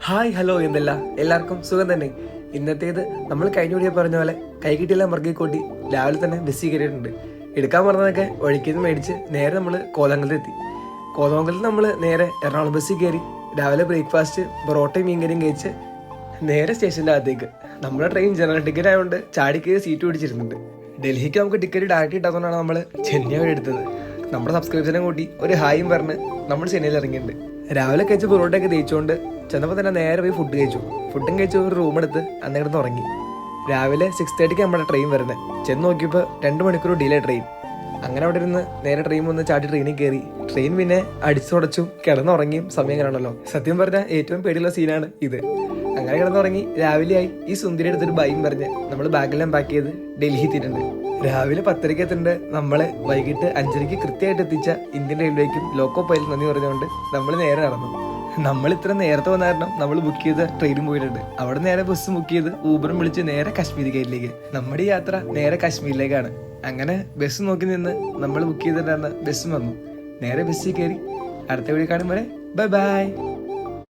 Hi hello എന്നല്ല എല്ലാവർക്കും സുഖം തന്നെ. ഇന്നത്തേത് നമ്മൾ കഴിഞ്ഞ വീഡിയോ പറഞ്ഞ പോലെ കൈകിട്ടിയെല്ലാം മറക്കി കൂട്ടി രാവിലെ തന്നെ ബസ്സിൽ കയറിയിട്ടുണ്ട്. എടുക്കാൻ പറഞ്ഞതൊക്കെ വഴിക്കുന്ന മേടിച്ച് നേരെ നമ്മൾ കോതമംഗലത്ത് എത്തി. കോതമംഗലത്ത് നമ്മൾ നേരെ എറണാകുളം ബസ്സിൽ കയറി രാവിലെ ബ്രേക്ക്ഫാസ്റ്റ് പൊറോട്ടയും മീൻകറിയും കഴിച്ച് നേരെ സ്റ്റേഷൻ്റെ അകത്തേക്ക്. നമ്മുടെ ട്രെയിൻ ജനറൽ ടിക്കറ്റ് ആയതുകൊണ്ട് ചാടിക്കയറി സീറ്റ് പിടിച്ചിരുന്നുണ്ട്. ഡൽഹിക്ക് നമുക്ക് ടിക്കറ്റ് ഡയറക്റ്റ് ഇട്ടാത്തതുകൊണ്ടാണ് നമ്മൾ ചെന്നൈ വഴി എടുത്തത്. നമ്മുടെ സബ്സ്ക്രിപ്ഷനെ കൂട്ടി ഒരു ഹായും പറഞ്ഞ് നമ്മൾ ചെന്നൈയിൽ ഇറങ്ങിയിട്ടുണ്ട്. രാവിലെ കഴിച്ച് പൊറോട്ടയൊക്കെ തേച്ചുകൊണ്ട് ചെന്നപ്പോൾ തന്നെ നേരെ പോയി ഫുഡ് കഴിച്ചു. ഫുഡും കഴിച്ച് ഒരു റൂം എടുത്ത് അന്ന് കിടന്ന് ഉറങ്ങി. രാവിലെ 6:30 നമ്മുടെ ട്രെയിൻ വരുന്നത്. ചെന്ന് നോക്കിയപ്പോൾ 2 മണിക്കൂർ ഡിലേ ട്രെയിൻ. അങ്ങനെ അവിടെ ഇരുന്ന് നേരെ ട്രെയിൻ വന്ന് ചാട്ടി ട്രെയിനിൽ കയറി. ട്രെയിൻ പിന്നെ അടിച്ചുടച്ചും കിടന്നുറങ്ങിയും സമയം കാണണമല്ലോ. സത്യം പറഞ്ഞാൽ ഏറ്റവും പേടിയുള്ള സീനാണ് ഇത്. അങ്ങനെ കിടന്നുറങ്ങി രാവിലെയായി. ഈ സുന്ദരി എടുത്തൊരു ബൈയും പറഞ്ഞ് നമ്മൾ ബാഗെല്ലാം പാക്ക് ചെയ്ത് ഡൽഹി എത്തിയിട്ടുണ്ട്. രാവിലെ 10:30 എത്തേണ്ട നമ്മളെ വൈകിട്ട് 5:30 കൃത്യമായിട്ട് എത്തിച്ച ഇന്ത്യൻ റെയിൽവേക്കും ലോക്കോ പൈലറ്റ് നന്ദി പറഞ്ഞുകൊണ്ട് നമ്മൾ നേരെ നടന്നു. നമ്മൾ ഇത്ര നേരത്തെ വന്ന കാരണം നമ്മൾ ബുക്ക് ചെയ്ത ട്രെയിനും പോയിട്ടുണ്ട്. അവിടെ നേരെ ബസ് ബുക്ക് ചെയ്ത് ഊബറും വിളിച്ച് നേരെ കാശ്മീർ കയ്യിലേക്ക്. നമ്മുടെ ഈ യാത്ര നേരെ കാശ്മീരിലേക്കാണ്. അങ്ങനെ ബസ് നോക്കി നിന്ന് നമ്മൾ ബുക്ക് ചെയ്തിട്ടുണ്ടായിരുന്ന ബസ്സും വന്നു. നേരെ ബസ്സിൽ കയറി. അടുത്ത വീഡിയോ കാണും വരെ ബൈ ബൈ.